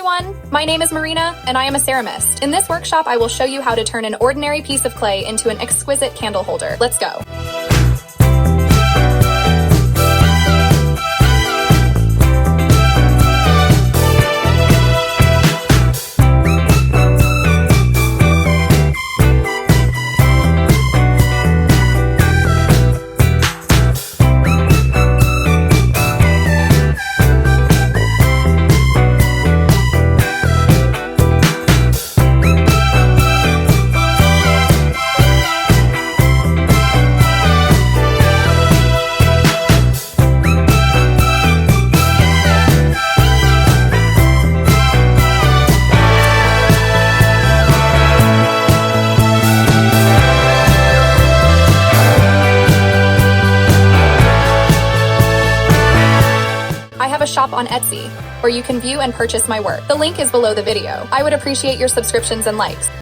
everyone! My name is Marina, and I am a ceramist. In this workshop, I will show you how to turn an ordinary piece of clay into an exquisite candle holder. Let's go! I have a shop on Etsy, where you can view and purchase my work. The link is below the video. I would appreciate your subscriptions and likes.